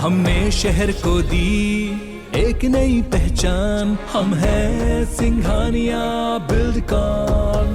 हमने शहर को दी एक नई पहचान, हम हैं सिंघानिया बिल्डकॉन।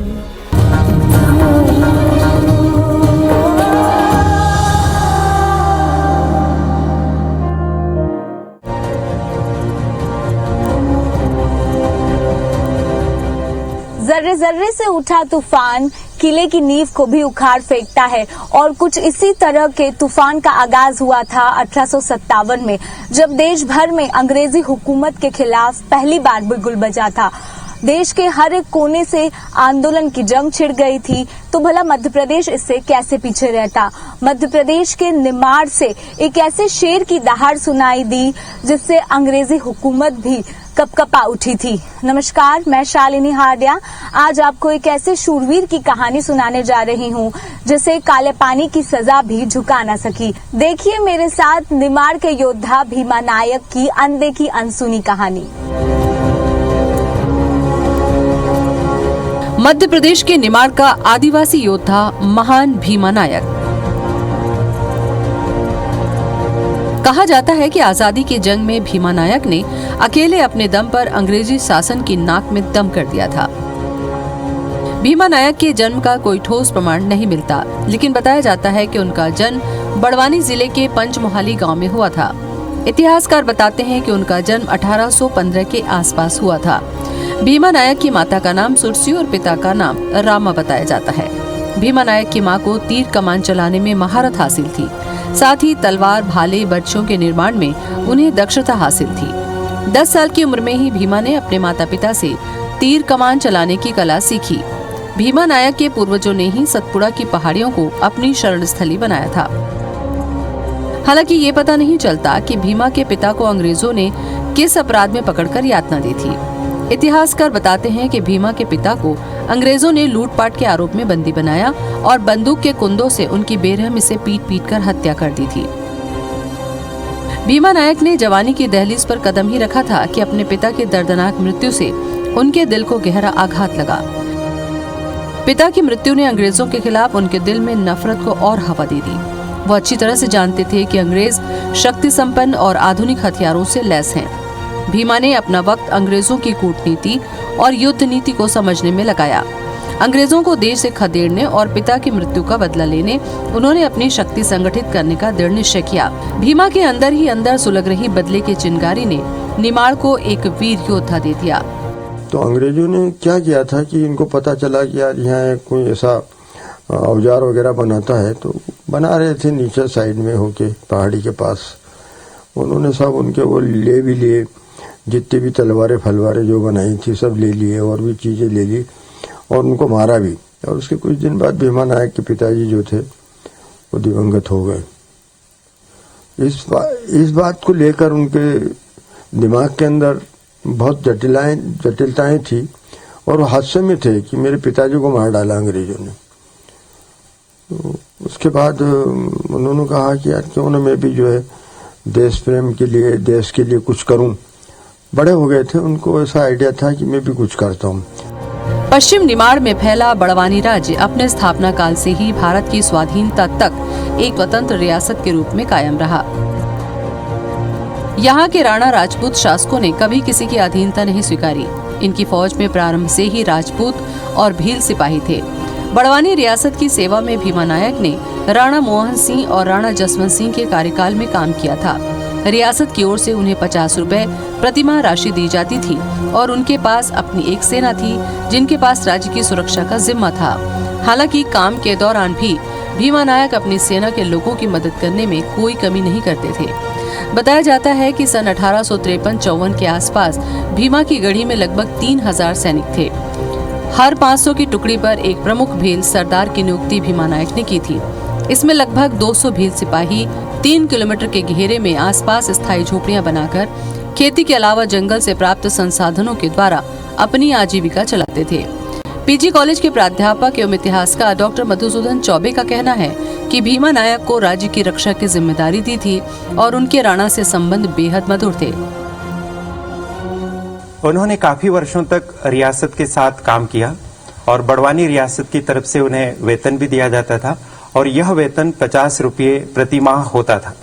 जर्रे जर्रे से उठा तूफान किले की नींव को भी उखाड़ फेंकता है और कुछ इसी तरह के तूफान का आगाज हुआ था 1857 में, जब देश भर में अंग्रेजी हुकूमत के खिलाफ पहली बार बिगुल बजा था। देश के हर एक कोने से आंदोलन की जंग छिड़ गई थी, तो भला मध्य प्रदेश इससे कैसे पीछे रहता। मध्य प्रदेश के निमाड़ से एक ऐसे शेर की दहाड़ सुनाई दी जिससे अंग्रेजी हुकूमत भी कपकपा उठी थी। नमस्कार, मैं शालिनी हार्डिया आज आपको एक ऐसे शूरवीर की कहानी सुनाने जा रही हूँ जिसे काले पानी की सजा भी झुका न सकी। देखिए मेरे साथ निमाड़ के योद्धा भीमा नायक की अनदेखी अनसुनी कहानी। मध्य प्रदेश के निमाड़ का आदिवासी योद्धा महान भीमा नायक। कहा जाता है कि आजादी की जंग में भीमा नायक ने अकेले अपने दम पर अंग्रेजी शासन की नाक में दम कर दिया था। भीमा नायक के जन्म का कोई ठोस प्रमाण नहीं मिलता, लेकिन बताया जाता है कि उनका जन्म बड़वानी जिले के पंचमोहाली गांव में हुआ था। इतिहासकार बताते हैं कि उनका जन्म 1815 के आसपास हुआ था। भीमा नायक की माता का नाम सुरसी और पिता का नाम रामा बताया जाता है। भीमा नायक की मां को तीर कमान चलाने में महारत हासिल थी, साथ ही तलवार, भाले, बर्छियों के निर्माण में उन्हें दक्षता हासिल थी। 10 साल की उम्र में ही भीमा ने अपने माता पिता से तीर कमान चलाने की कला सीखी। भीमा नायक के पूर्वजों ने ही सतपुड़ा की पहाड़ियों को अपनी शरण स्थली बनाया था। हालांकि ये पता नहीं चलता कि भीमा के पिता को अंग्रेजों ने किस अपराध में पकड़कर यातना दी थी। इतिहासकार बताते हैं कि भीमा के पिता को अंग्रेजों ने लूटपाट के आरोप में बंदी बनाया और बंदूक के कुंदों से उनकी बेरहमी से पीट कर हत्या कर दी थी। भीमा नायक ने जवानी की दहलीज पर कदम ही रखा था कि अपने पिता की दर्दनाक मृत्यु से उनके दिल को गहरा आघात लगा। पिता की मृत्यु ने अंग्रेजों के खिलाफ उनके दिल में नफरत को और हवा दे दी। वो अच्छी तरह से जानते थे कि अंग्रेज शक्ति संपन्न और आधुनिक हथियारों से लैस हैं। भीमा ने अपना वक्त अंग्रेजों की कूटनीति और युद्ध नीति को समझने में लगाया। अंग्रेजों को देश से खदेड़ने और पिता की मृत्यु का बदला लेने उन्होंने अपनी शक्ति संगठित करने का दृढ़ निश्चय किया। भीमा के अंदर ही अंदर सुलग रही बदले की चिंगारी ने निमाड़ को एक वीर योद्धा दे दिया। तो अंग्रेजों ने क्या किया था कि इनको पता चला कि यार यहाँ कोई ऐसा औजार वगैरह बनाता है, तो बना रहे थे नीचे साइड में होके पहाड़ी के पास। उन्होंने सब उनके वो ले भी लिए, जितनी भी तलवारें फलवारें जो बनाई थी सब ले लिए और भी चीजें ले ली और उनको मारा भी। और उसके कुछ दिन बाद भीमा नायक के पिताजी जो थे वो दिवंगत हो गए। इस बात को लेकर उनके दिमाग के अंदर बहुत जटिलताएं थी और वो हादसे में थे कि मेरे पिताजी को मार डाला अंग्रेजों ने। तो उसके बाद उन्होंने कहा कि यार क्यों ना मैं भी जो है देश प्रेम के लिए, देश के लिए कुछ करूं। बड़े हो गए थे, उनको ऐसा आइडिया था कि मैं भी कुछ करता हूं। पश्चिम निमाड़ में फैला बड़वानी राज्य अपने स्थापना काल से ही भारत की स्वाधीनता तक एक स्वतंत्र रियासत के रूप में कायम रहा। यहाँ के राणा राजपूत शासकों ने कभी किसी की अधीनता नहीं स्वीकारी। इनकी फौज में प्रारंभ से ही राजपूत और भील सिपाही थे। बड़वानी रियासत की सेवा में भीमा नायक ने राणा मोहन सिंह और राणा जसवंत सिंह के कार्यकाल में काम किया था। रियासत की ओर से उन्हें 50 रुपए प्रतिमाह राशि दी जाती थी और उनके पास अपनी एक सेना थी जिनके पास राज्य की सुरक्षा का जिम्मा था। हालांकि काम के दौरान भी भीमा नायक अपनी सेना के लोगों की मदद करने में कोई कमी नहीं करते थे। बताया जाता है कि सन 1853-54 के आसपास भीमा की गढ़ी में लगभग 3000 सैनिक थे। हर 500 की टुकड़ी पर एक प्रमुख भील सरदार की नियुक्ति भीमा नायक ने की थी। इसमें लगभग 200 भील सिपाही 3 किलोमीटर के घेरे में आसपास स्थायी झोपड़ियां बनाकर खेती के अलावा जंगल से प्राप्त संसाधनों के द्वारा अपनी आजीविका चलाते थे। पीजी कॉलेज के प्राध्यापक एवं इतिहासकार डॉक्टर मधुसूदन चौबे का कहना है कि भीमा नायक को राज्य की रक्षा की जिम्मेदारी दी थी और उनके राणा से संबंध बेहद मधुर थे। उन्होंने काफी वर्षों तक रियासत के साथ काम किया और बड़वानी रियासत की तरफ से उन्हें वेतन भी दिया जाता था और यह वेतन 50 रुपये प्रति माह होता था।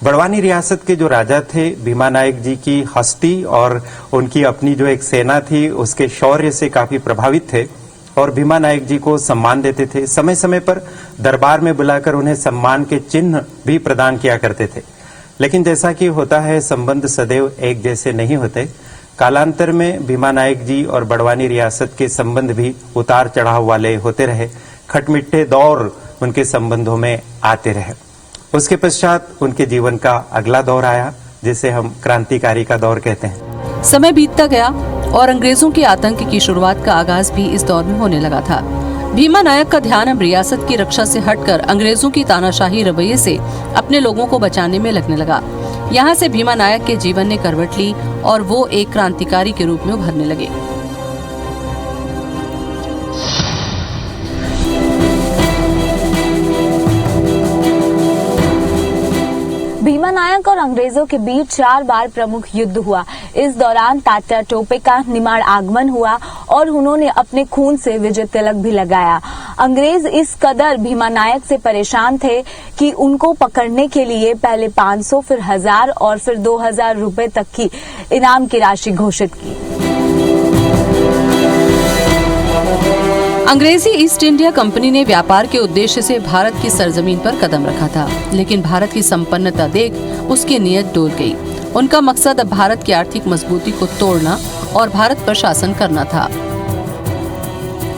बड़वानी रियासत के जो राजा थे, भीमा नायक जी की हस्ती और उनकी अपनी जो एक सेना थी उसके शौर्य से काफी प्रभावित थे और भीमा नायक जी को सम्मान देते थे। समय समय पर दरबार में बुलाकर उन्हें सम्मान के चिन्ह भी प्रदान किया करते थे। लेकिन जैसा कि होता है, संबंध सदैव एक जैसे नहीं होते। कालांतर में भीमा नायक जी और बड़वानी रियासत के संबंध भी उतार चढ़ाव वाले होते रहे। खटमिट्ठे दौर उनके संबंधों में आते रहे। उसके पश्चात उनके जीवन का अगला दौर आया, जिसे हम क्रांतिकारी का दौर कहते हैं। समय बीतता गया और अंग्रेजों के आतंक की शुरुआत का आगाज भी इस दौर में होने लगा था। भीमा नायक का ध्यान अब रियासत की रक्षा से हटकर अंग्रेजों की तानाशाही रवैये से अपने लोगों को बचाने में लगने लगा। यहाँ से भीमा नायक के जीवन ने करवट ली और वो एक क्रांतिकारी के रूप में उभरने लगे। भीमा नायक और अंग्रेजों के बीच 4 बार प्रमुख युद्ध हुआ। इस दौरान तात्या टोपे का निमाड़ आगमन हुआ और उन्होंने अपने खून से विजय तिलक भी लगाया। अंग्रेज इस कदर भीमा नायक से परेशान थे कि उनको पकड़ने के लिए पहले 500, फिर 1000 और फिर 2000 रुपए तक की इनाम की राशि घोषित की। अंग्रेजी ईस्ट इंडिया कंपनी ने व्यापार के उद्देश्य से भारत की सरजमीन पर कदम रखा था, लेकिन भारत की संपन्नता देख उसकी नीयत डोल गई। उनका मकसद अब भारत की आर्थिक मजबूती को तोड़ना और भारत पर शासन करना था।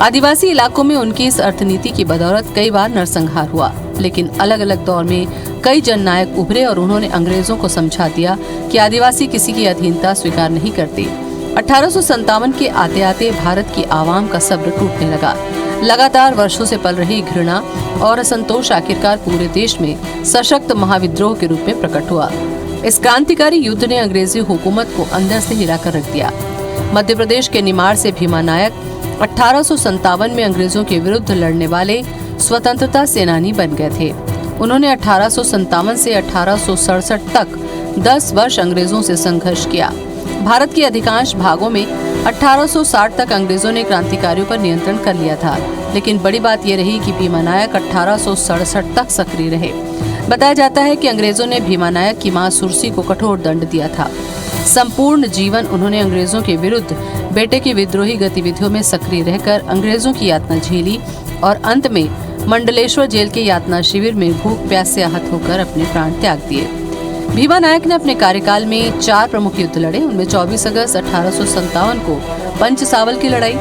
आदिवासी इलाकों में उनकी इस अर्थनीति की बदौलत कई बार नरसंहार हुआ, लेकिन अलग अलग दौर में कई जननायक उभरे और उन्होंने अंग्रेजों को समझा दिया कि आदिवासी किसी की अधीनता स्वीकार नहीं करते। 1857 के आते आते भारत की आवाम का सब्र टूटने लगा। लगातार वर्षों से पल रही घृणा और असंतोष आखिरकार पूरे देश में सशक्त महाविद्रोह के रूप में प्रकट हुआ। इस क्रांतिकारी युद्ध ने अंग्रेजी हुकूमत को अंदर से हिलाकर रख दिया। मध्य प्रदेश के निमाड़ से भीमा नायक 1857 में अंग्रेजों के विरुद्ध लड़ने वाले स्वतंत्रता सेनानी बन गए थे। उन्होंने 1857 से 1867 तक 10 वर्ष अंग्रेजों से संघर्ष किया। भारत के अधिकांश भागों में 1860 तक अंग्रेजों ने क्रांतिकारियों पर नियंत्रण कर लिया था, लेकिन बड़ी बात यह रही कि भीमा नायक 1867 तक सक्रिय रहे। बताया जाता है कि अंग्रेजों ने भीमा नायक की मां सुरसी को कठोर दंड दिया था। संपूर्ण जीवन उन्होंने अंग्रेजों के विरुद्ध बेटे की विद्रोही गतिविधियों में सक्रिय रहकर अंग्रेजों की यातना झेली और अंत में मंडलेश्वर जेल के यातना शिविर में भूख प्यास से आहत होकर अपने प्राण त्याग दिए। भीमा नायक ने अपने कार्यकाल में 4 प्रमुख युद्ध लड़े। उनमें 24 अगस्त 1857 को पंचसावल की लड़ाई,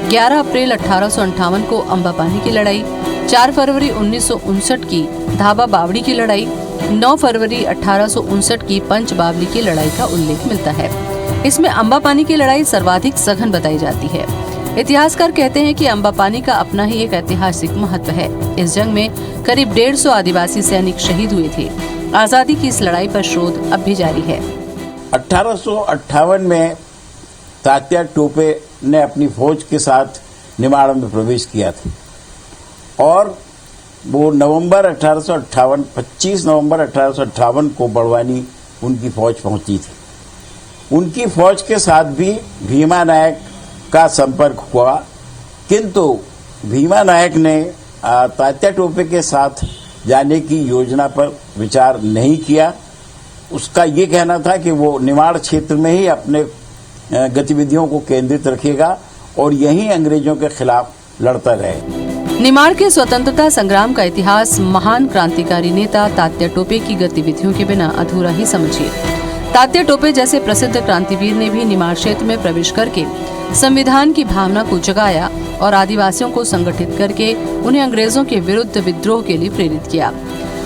11 अप्रैल 1858 को अम्बापानी की लड़ाई, 4 फरवरी 1959 की धाबा बावड़ी की लड़ाई, 9 फरवरी 1859 की पंच बावली की लड़ाई का उल्लेख मिलता है। इसमें अम्बापानी की लड़ाई सर्वाधिक सघन बताई जाती है। इतिहासकार कहते हैं कि अम्बापानी का अपना ही एक ऐतिहासिक महत्व है। इस जंग में करीब 150 आदिवासी सैनिक शहीद हुए थे। आजादी की इस लड़ाई पर शोध अब भी जारी है। 1858 में तात्या टोपे ने अपनी फौज के साथ निमाड़ में प्रवेश किया था और वो 25 नवंबर 1858 को बड़वानी उनकी फौज पहुंची थी। उनकी फौज के साथ भी भीमा नायक का संपर्क हुआ, किंतु भीमा नायक ने तात्या टोपे के साथ जाने की योजना पर विचार नहीं किया। उसका ये कहना था कि वो निमाड़ क्षेत्र में ही अपने गतिविधियों को केंद्रित रखेगा और यहीं अंग्रेजों के खिलाफ लड़ता रहे। निमाड़ के स्वतंत्रता संग्राम का इतिहास महान क्रांतिकारी नेता तात्या टोपे की गतिविधियों के बिना अधूरा ही समझिए। तात्या टोपे जैसे प्रसिद्ध क्रांतिवीर ने भी निमाड़ क्षेत्र में प्रवेश करके संविधान की भावना को जगाया और आदिवासियों को संगठित करके उन्हें अंग्रेजों के विरुद्ध विद्रोह के लिए प्रेरित किया।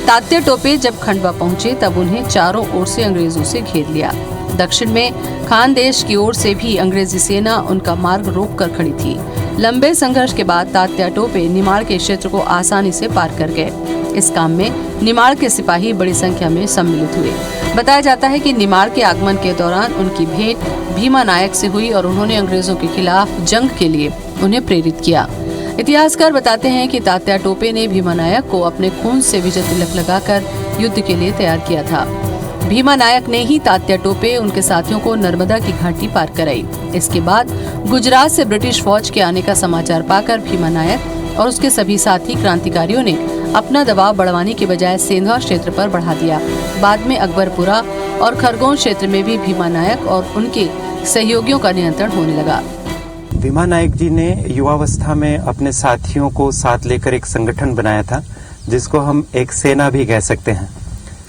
तात्या टोपे जब खंडवा पहुंचे तब उन्हें चारों ओर से अंग्रेजों से घेर लिया। दक्षिण में खानदेश की ओर से भी अंग्रेजी सेना उनका मार्ग रोक कर खड़ी थी। लंबे संघर्ष के बाद तात्या टोपे निमाड़ के क्षेत्र को आसानी से पार कर गए। इस काम में निमाड़ के सिपाही बड़ी संख्या में सम्मिलित हुए। बताया जाता है कि निमाड़ के आगमन के दौरान उनकी भेंट भीमा नायक से हुई और उन्होंने अंग्रेजों के खिलाफ जंग के लिए उन्हें प्रेरित किया। इतिहासकार बताते हैं कि तात्या टोपे ने भीमा नायक को अपने खून से विजय तिलक लगाकर युद्ध के लिए तैयार किया था। भीमा नायक ने ही तात्या टोपे उनके साथियों को नर्मदा की घाटी पार कराई। इसके बाद गुजरात से ब्रिटिश फौज के आने का समाचार पाकर भीमा नायक और उसके सभी साथी क्रांतिकारियों ने अपना दबाव बढ़वाने के बजाय सेंधवा क्षेत्र पर बढ़ा दिया। बाद में अकबरपुरा और खरगोन क्षेत्र में भी भीमा नायक और उनके सहयोगियों का नियंत्रण होने लगा। भीमा नायक जी ने युवावस्था में अपने साथियों को साथ लेकर एक संगठन बनाया था, जिसको हम एक सेना भी कह सकते हैं।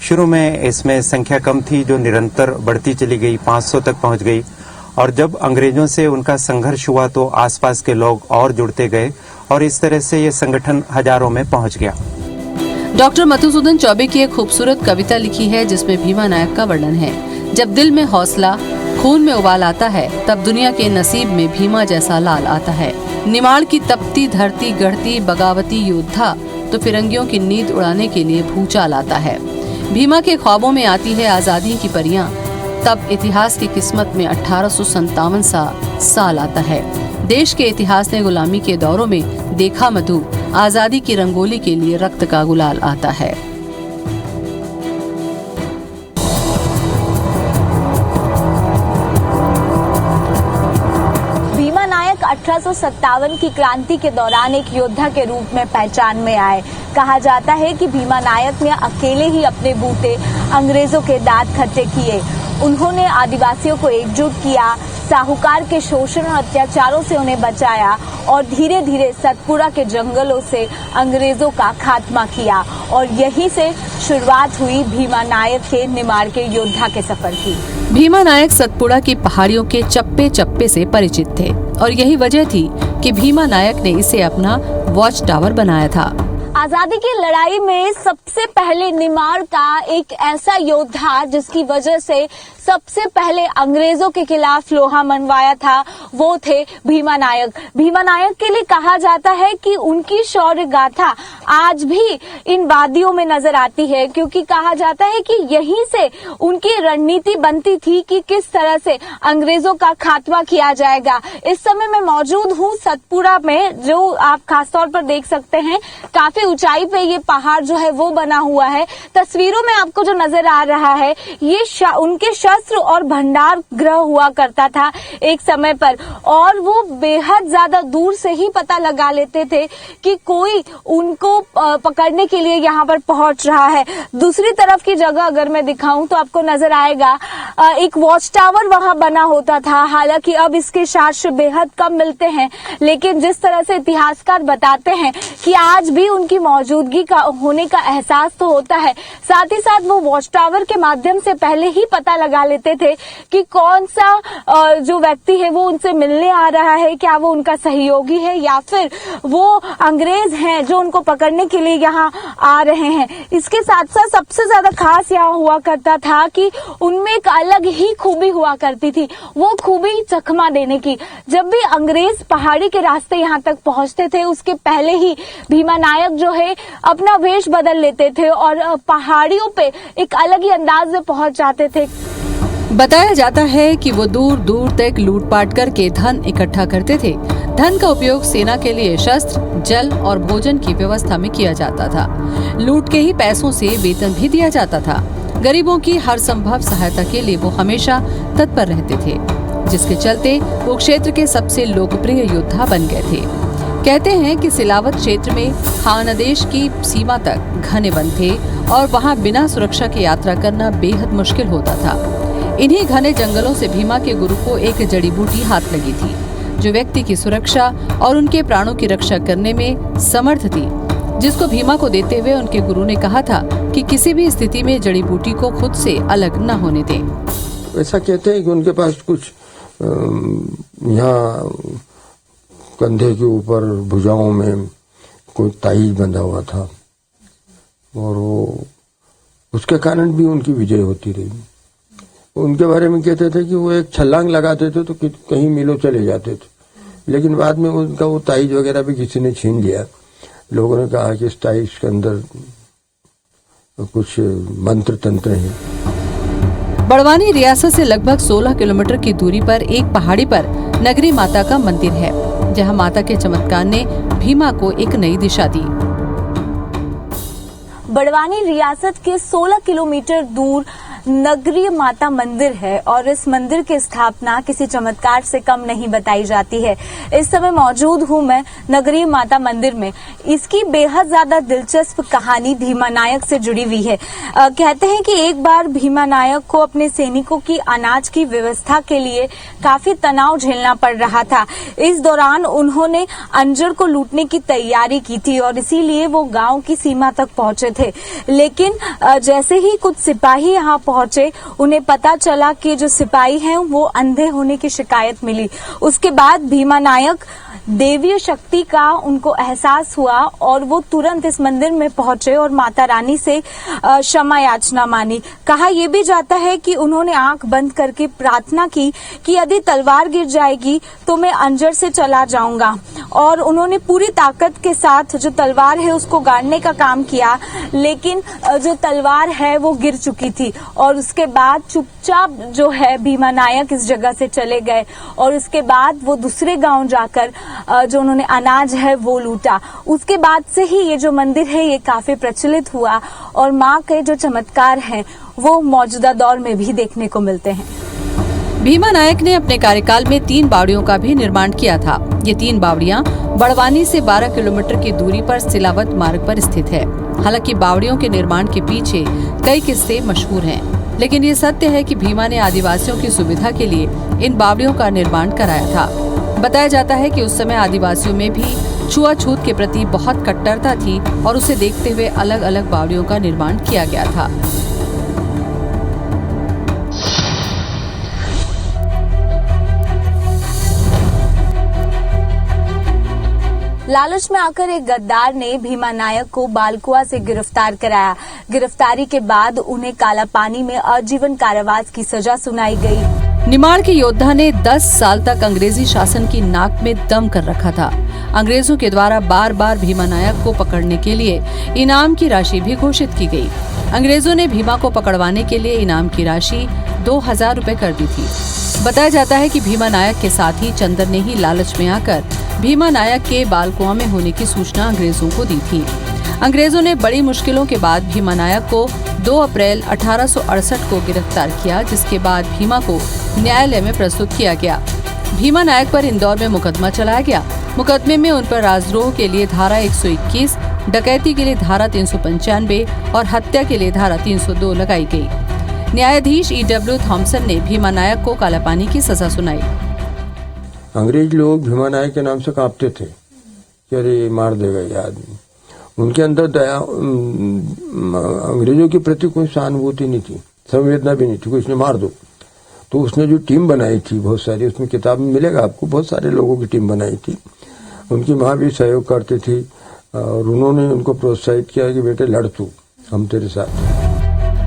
शुरू में इसमें संख्या कम थी, जो निरंतर बढ़ती चली गई, 500 तक पहुंच गई। और जब अंग्रेजों से उनका संघर्ष हुआ तो आसपास के लोग और जुड़ते गए और इस तरह से ये संगठन हजारों में पहुंच गया। डॉक्टर मधुसूदन चौबे की एक खूबसूरत कविता लिखी है जिसमें भीमा नायक का वर्णन है। जब दिल में हौसला, खून में उबाल आता है, तब दुनिया के नसीब में भीमा जैसा लाल आता है। निमाड़ की तपती धरती गढ़ती बगावती योद्धा, तो फिरंगियों की नींद उड़ाने के लिए भूचाल आता है। भीमा के ख्वाबों में आती है आजादी की परियां, तब इतिहास की किस्मत में 1857 साल आता है। देश के इतिहास ने गुलामी के दौरों में देखा मधु, आजादी की रंगोली के लिए रक्त का गुलाल आता है। भीमा नायक 1857 की क्रांति के दौरान एक योद्धा के रूप में पहचान में आए। कहा जाता है कि भीमा नायक ने अकेले ही अपने बूते अंग्रेजों के दांत खट्टे किए। उन्होंने आदिवासियों को एकजुट किया, साहूकार के शोषण और अत्याचारों से उन्हें बचाया और धीरे धीरे सतपुड़ा के जंगलों से अंग्रेजों का खात्मा किया। और यहीं से शुरुआत हुई भीमा नायक के निमाड़ के योद्धा के सफर की। भीमा नायक सतपुड़ा की पहाड़ियों के चप्पे चप्पे से परिचित थे और यही वजह थी कि भीमा नायक ने इसे अपना वॉच टावर बनाया था। आजादी की लड़ाई में सबसे पहले निमाड़ का एक ऐसा योद्धा जिसकी वजह से सबसे पहले अंग्रेजों के खिलाफ लोहा मनवाया था, वो थे भीमा नायक। भीमा नायक के लिए कहा जाता है कि उनकी शौर्य गाथा आज भी इन वादियों में नजर आती है, क्योंकि कहा जाता है कि यहीं से उनकी रणनीति बनती थी कि किस तरह से अंग्रेजों का खात्मा किया जाएगा। इस समय मैं मौजूद हूँ सतपुड़ा में, जो आप खासतौर पर देख सकते हैं काफी ऊंचाई पे ये पहाड़ जो है वो बना हुआ है। तस्वीरों में आपको जो नजर आ रहा है ये उनके शस्त्र और भंडार गृह हुआ करता था एक समय पर, और वो बेहद ज्यादा दूर से ही पता लगा लेते थे कि कोई उनको पकड़ने के लिए यहाँ पर पहुंच रहा है। दूसरी तरफ की जगह अगर मैं दिखाऊं तो आपको नजर आएगा एक वॉच टावर वहां बना होता था। हालांकि अब इसके साक्ष्य बेहद कम मिलते हैं, लेकिन जिस तरह से इतिहासकार बताते हैं कि आज भी उनकी मौजूदगी का होने का एहसास तो होता है। साथ ही साथ वो वॉच टावर के माध्यम से पहले ही पता लगा लेते थे कि कौन सा जो व्यक्ति है वो उनसे मिलने आ रहा है, क्या वो उनका सहयोगी है या फिर वो अंग्रेज हैं जो उनको पकड़ने के लिए यहाँ आ रहे हैं। इसके साथ साथ सबसे ज्यादा खास यहाँ हुआ करता था कि उनमें एक अलग ही खूबी हुआ करती थी, वो खूबी चकमा देने की। जब भी अंग्रेज पहाड़ी के रास्ते यहाँ तक पहुंचते थे उसके पहले ही भीमा नायक जो है अपना वेश बदल लेते थे और पहाड़ियों पे एक अलग ही अंदाज में पहुंच जाते थे। बताया जाता है कि वो दूर दूर तक लूटपाट करके धन इकट्ठा करते थे। धन का उपयोग सेना के लिए शस्त्र, जल और भोजन की व्यवस्था में किया जाता था। लूट के ही पैसों से वेतन भी दिया जाता था। गरीबों की हर संभव सहायता के लिए वो हमेशा तत्पर रहते थे, जिसके चलते वो क्षेत्र के सबसे लोकप्रिय योद्धा बन गए थे। कहते हैं कि सिलावत क्षेत्र में खानदेश की सीमा तक घने वन थे और वहाँ बिना सुरक्षा की यात्रा करना बेहद मुश्किल होता था। इन्हीं घने जंगलों से भीमा के गुरु को एक जड़ी बूटी हाथ लगी थी, जो व्यक्ति की सुरक्षा और उनके प्राणों की रक्षा करने में समर्थ थी, जिसको भीमा को देते हुए उनके गुरु ने कहा था कि किसी भी स्थिति में जड़ी बूटी को खुद से अलग न होने दें। ऐसा कहते हैं कि उनके पास कुछ यहाँ कंधे के ऊपर भुजाओं में कोई ताईज बंधा हुआ था और वो उसके कारण भी उनकी विजय होती रही। उनके बारे में कहते थे कि वो एक छलांग लगाते थे तो कहीं मीलों चले जाते थे, लेकिन बाद में उनका वो ताईज वगैरह भी किसी ने छीन लिया। लोगों ने कहा कि इस ताईज के अंदर कुछ मंत्र तंत्र हैं। बड़वानी रियासत से लगभग 16 किलोमीटर की दूरी पर एक पहाड़ी पर नगरी माता का मंदिर है, जहां माता के चमत्कार ने भीमा को एक नई दिशा दी। बड़वानी रियासत के 16 किलोमीटर दूर नगरीय माता मंदिर है और इस मंदिर की स्थापना किसी चमत्कार से कम नहीं बताई जाती है। इस समय मौजूद हूं मैं नगरीय माता मंदिर में। इसकी बेहद ज्यादा दिलचस्प कहानी भीमा नायक से जुड़ी हुई है। कहते हैं कि एक बार भीमा नायक को अपने सैनिकों की अनाज की व्यवस्था के लिए काफी तनाव झेलना पड़ रहा था। इस दौरान उन्होंने अंजड़ को लूटने की तैयारी की थी और इसीलिए वो गांव की सीमा तक पहुंचे थे। लेकिन जैसे ही कुछ सिपाही यहां पहुंचे, उन्हें पता चला कि जो सिपाही हैं वो अंधे होने की शिकायत मिली। उसके बाद भीमा नायक देवीय शक्ति का उनको एहसास हुआ और वो तुरंत इस मंदिर में पहुंचे और माता रानी से क्षमा याचना मानी। कहा यह भी जाता है कि उन्होंने आंख बंद करके प्रार्थना की कि यदि तलवार गिर जाएगी तो मैं अंजड़ से चला जाऊंगा, और उन्होंने पूरी ताकत के साथ जो तलवार है उसको गाड़ने का काम किया, लेकिन जो तलवार है वो गिर चुकी थी। और उसके बाद चुपचाप जो है भीमा नायक इस जगह से चले गए और उसके बाद वो दूसरे गांव जाकर जो उन्होंने अनाज है वो लूटा। उसके बाद से ही ये जो मंदिर है ये काफी प्रचलित हुआ और माँ के जो चमत्कार हैं वो मौजूदा दौर में भी देखने को मिलते हैं। भीमा नायक ने अपने कार्यकाल में 3 बावड़ियों का भी निर्माण किया था। ये 3 बावड़ियां बड़वानी से 12 किलोमीटर की दूरी पर सिलावत मार्ग पर स्थित है। हालांकि बावड़ियों के निर्माण के पीछे कई किस्से मशहूर हैं, लेकिन ये सत्य है कि भीमा ने आदिवासियों की सुविधा के लिए इन बावड़ियों का निर्माण कराया था। बताया जाता है कि उस समय आदिवासियों में भी छुआछूत के प्रति बहुत कट्टरता थी और उसे देखते हुए अलग अलग बावड़ियों का निर्माण किया गया था। लालच में आकर एक गद्दार ने भीमा नायक को बालकुआ से गिरफ्तार कराया। गिरफ्तारी के बाद उन्हें काला पानी में आजीवन कारावास की सजा सुनाई गई। निमाड़ के योद्धा ने 10 साल तक अंग्रेजी शासन की नाक में दम कर रखा था। अंग्रेजों के द्वारा बार बार भीमा नायक को पकड़ने के लिए इनाम की राशि भी घोषित की गई। अंग्रेजों ने भीमा को पकड़वाने के लिए इनाम की राशि 2000 रुपए कर दी थी। बताया जाता है कि भीमा नायक के साथ ही चंदर ने ही लालच में आकर भीमा नायक के बालकुआं में होने की सूचना अंग्रेजों को दी थी। अंग्रेजों ने बड़ी मुश्किलों के बाद भीमा नायक को 2 अप्रैल 1868 को गिरफ्तार किया, जिसके बाद भीमा को न्यायालय में प्रस्तुत किया गया। भीमा नायक पर इंदौर में मुकदमा चलाया गया। मुकदमे में उन पर राजद्रोह के लिए धारा 121, डकैती के लिए धारा 395 और हत्या के लिए धारा 302 लगाई गई। न्यायाधीश E.W. थॉम्सन ने भीमा नायक को कालापानी की सजा सुनाई। अंग्रेज लोग भीमा नायक के नाम से कांपते थे कि अरे मार देगा ये आदमी। उनके अंदर दया, अंग्रेजों के प्रति कोई सहानुभूति नहीं थी, संवेदना भी नहीं थी, उसने मार दो। तो उसने जो टीम बनाई थी बहुत सारी, उसमें किताब में मिलेगा आपको, बहुत सारे लोगों की टीम बनाई थी। उनकी माँ भी सहयोग करती थी और उन्होंने उनको प्रोत्साहित किया कि बेटे लड़ तू, हम तेरे साथ।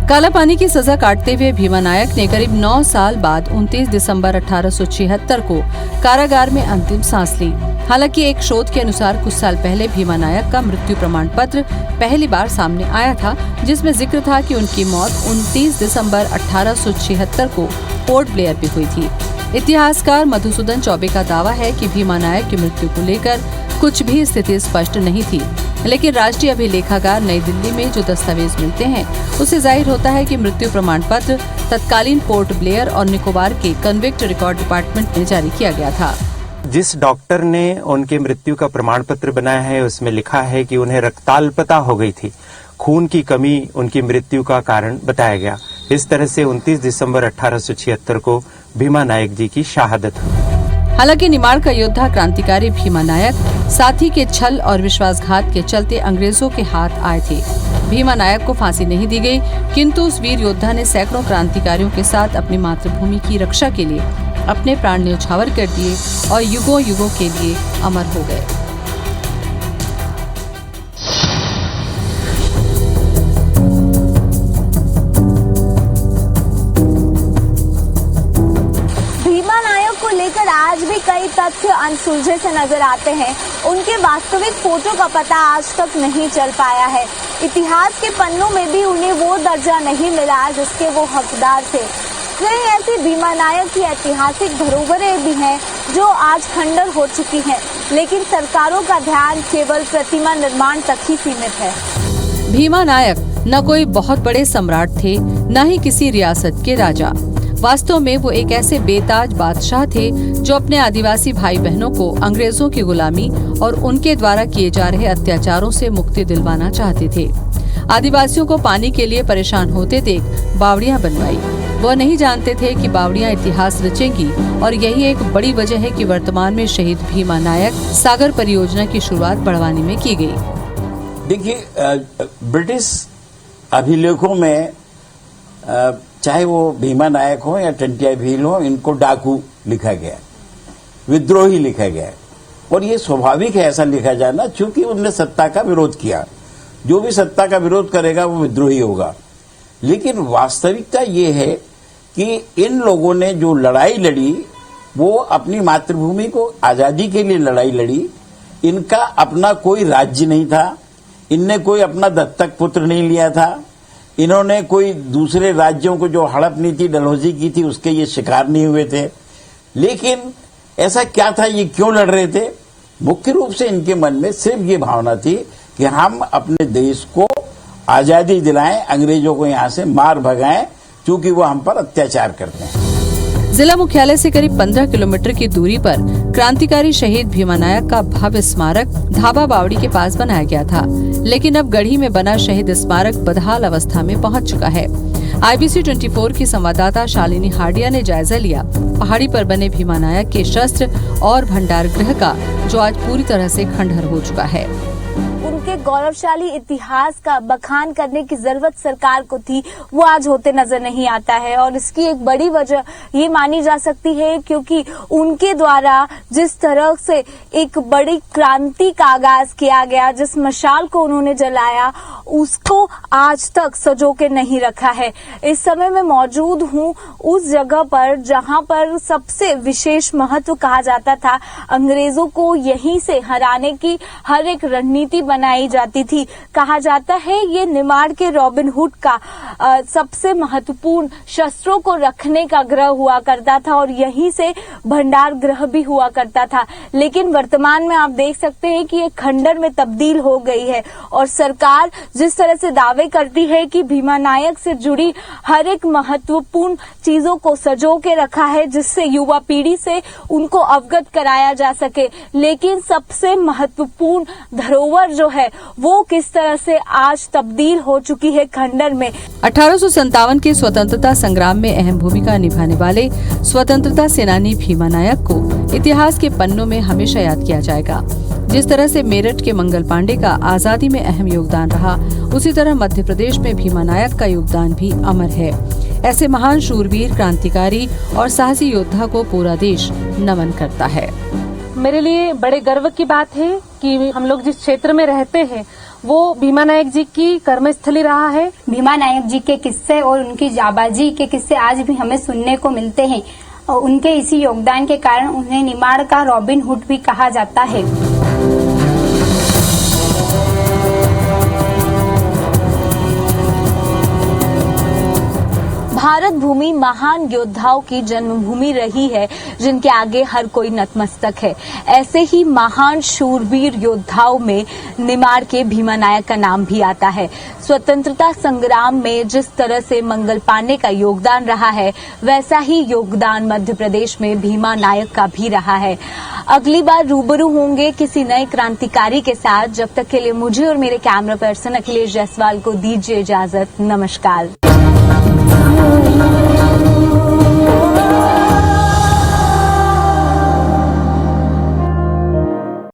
कालापानी की सजा काटते हुए भीमा नायक ने करीब 9 साल बाद 29 दिसंबर 1876 को कारागार में अंतिम सांस ली। हालांकि एक शोध के अनुसार कुछ साल पहले भीमा नायक का मृत्यु प्रमाण पत्र पहली बार सामने आया था, जिसमें जिक्र था कि उनकी मौत 29 दिसंबर 1876 को पोर्ट ब्लेयर पे हुई थी। इतिहासकार मधुसूदन चौबे का दावा है कि भीमा नायक की मृत्यु को लेकर कुछ भी स्थिति स्पष्ट नहीं थी, लेकिन राष्ट्रीय अभिलेखागार नई दिल्ली में जो दस्तावेज मिलते हैं उससे जाहिर होता है कि मृत्यु प्रमाण पत्र तत्कालीन पोर्ट ब्लेयर और निकोबार के कन्विक्ट रिकॉर्ड डिपार्टमेंट में जारी किया गया था। जिस डॉक्टर ने उनके मृत्यु का प्रमाण पत्र बनाया है उसमें लिखा है कि उन्हें रक्ताल्पता हो गई थी, खून की कमी उनकी मृत्यु का कारण बताया गया। इस तरह से 29 दिसंबर 1876 को भीमा नायक जी की शहादत हुई। हालांकि निमाड़ का योद्धा क्रांतिकारी भीमा नायक साथी के छल और विश्वासघात के चलते अंग्रेजों के हाथ आए थे। भीमा नायक को फांसी नहीं दी गई, किंतु उस वीर योद्धा ने सैकड़ों क्रांतिकारियों के साथ अपनी मातृभूमि की रक्षा के लिए अपने प्राण न्यौछावर कर दिए और युगों युगों के लिए अमर हो गए। आज भी कई तथ्य अनसुलझे से नजर आते हैं। उनके वास्तविक फोटो का पता आज तक नहीं चल पाया है। इतिहास के पन्नों में भी उन्हें वो दर्जा नहीं मिला जिसके वो हकदार थे। कई ऐसी भीमा नायक की ऐतिहासिक धरोहरें भी हैं जो आज खंडर हो चुकी हैं, लेकिन सरकारों का ध्यान केवल प्रतिमा निर्माण तक ही सीमित है। भीमा नायक न कोई बहुत बड़े सम्राट थे, न ही किसी रियासत के राजा। वास्तव में वो एक ऐसे बेताज बादशाह थे जो अपने आदिवासी भाई बहनों को अंग्रेजों की गुलामी और उनके द्वारा किए जा रहे अत्याचारों से मुक्ति दिलवाना चाहते थे। आदिवासियों को पानी के लिए परेशान होते देख बावड़ियां बनवाई। वो नहीं जानते थे कि बावड़ियां इतिहास रचेंगी और यही एक बड़ी वजह है कि वर्तमान में शहीद भीमा नायक सागर परियोजना की शुरुआत बड़वानी में की गई। देखिए, ब्रिटिश अभिलेखों में चाहे वो भीमा नायक हो या टंटिया भील हो, इनको डाकू लिखा गया, विद्रोही लिखा गया। और ये स्वाभाविक है ऐसा लिखा जाना, क्योंकि उनने सत्ता का विरोध किया। जो भी सत्ता का विरोध करेगा वो विद्रोही होगा। लेकिन वास्तविकता ये है कि इन लोगों ने जो लड़ाई लड़ी वो अपनी मातृभूमि को आजादी के लिए लड़ाई लड़ी। इनका अपना कोई राज्य नहीं था, इनने कोई अपना दत्तक पुत्र नहीं लिया था, इन्होंने कोई दूसरे राज्यों को जो हड़प नीति डलहौजी की थी उसके ये शिकार नहीं हुए थे। लेकिन ऐसा क्या था, ये क्यों लड़ रहे थे? मुख्य रूप से इनके मन में सिर्फ ये भावना थी कि हम अपने देश को आजादी दिलाएं, अंग्रेजों को यहाँ से मार भगाएं, क्योंकि वो हम पर अत्याचार करते हैं। जिला मुख्यालय से करीब 15 किलोमीटर की दूरी पर क्रांतिकारी शहीद भीमा नायक का भव्य स्मारक धाबा बावड़ी के पास बनाया गया था, लेकिन अब गढ़ी में बना शहीद स्मारक बदहाल अवस्था में पहुंच चुका है। IBC 24 की संवाददाता शालिनी हाडिया ने जायजा लिया पहाड़ी पर बने भीमा नायक के शस्त्र और भंडार गृह का, जो आज पूरी तरह से खंडहर हो चुका है। उनके गौरवशाली इतिहास का बखान करने की जरूरत सरकार को थी, वो आज होते नजर नहीं आता है। और इसकी एक बड़ी वजह ये मानी जा सकती है क्योंकि उनके द्वारा जिस तरह से एक बड़ी क्रांति का आगाज किया गया, जिस मशाल को उन्होंने जलाया, उसको आज तक सजो के नहीं रखा है। इस समय मैं मौजूद हूँ उस जगह पर जहाँ पर सबसे विशेष महत्व कहा जाता था। अंग्रेजों को यहीं से हराने की हर एक रणनीति बनाई जाती थी। कहा जाता है ये निमाड़ के रॉबिन हुड का सबसे महत्वपूर्ण शस्त्रों को रखने का गृह हुआ करता था और यहीं से भंडार गृह भी हुआ करता था। लेकिन वर्तमान में आप देख सकते हैं कि ये खंडर में तब्दील हो गई है और सरकार जिस तरह से दावे करती है कि भीमा नायक से जुड़ी हर एक महत्वपूर्ण चीजों को सजो के रखा है जिससे युवा पीढ़ी से उनको अवगत कराया जा सके, लेकिन सबसे महत्वपूर्ण धरोहर जो है वो किस तरह से आज तब्दील हो चुकी है खंडर में। 1857 के स्वतंत्रता संग्राम में अहम भूमिका निभाने वाले स्वतंत्रता सेनानी भीमा नायक को इतिहास के पन्नों में हमेशा याद किया जाएगा। जिस तरह से मेरठ के मंगल पांडे का आजादी में अहम योगदान रहा, उसी तरह मध्य प्रदेश में भीमा नायक का योगदान भी अमर है। ऐसे महान शूरवीर, क्रांतिकारी और साहसी योद्धा को पूरा देश नमन करता है। मेरे लिए बड़े गर्व की बात है कि हम लोग जिस क्षेत्र में रहते हैं वो भीमा नायक जी की कर्मस्थली रहा है। भीमा नायक जी के किस्से और उनकी जाबाजी के किस्से आज भी हमें सुनने को मिलते हैं और उनके इसी योगदान के कारण उन्हें निमाड़ का रॉबिन हुड भी कहा जाता है। भारत भूमि महान योद्धाओं की जन्मभूमि रही है जिनके आगे हर कोई नतमस्तक है। ऐसे ही महान शूरवीर योद्धाओं में निमाड़ के भीमा नायक का नाम भी आता है। स्वतंत्रता संग्राम में जिस तरह से मंगल पांडे का योगदान रहा है, वैसा ही योगदान मध्य प्रदेश में भीमा नायक का भी रहा है। अगली बार रूबरू होंगे किसी नए क्रांतिकारी के साथ। जब तक के लिए मुझे और मेरे कैमरा पर्सन अखिलेश जायसवाल को दीजिए इजाजत। नमस्कार।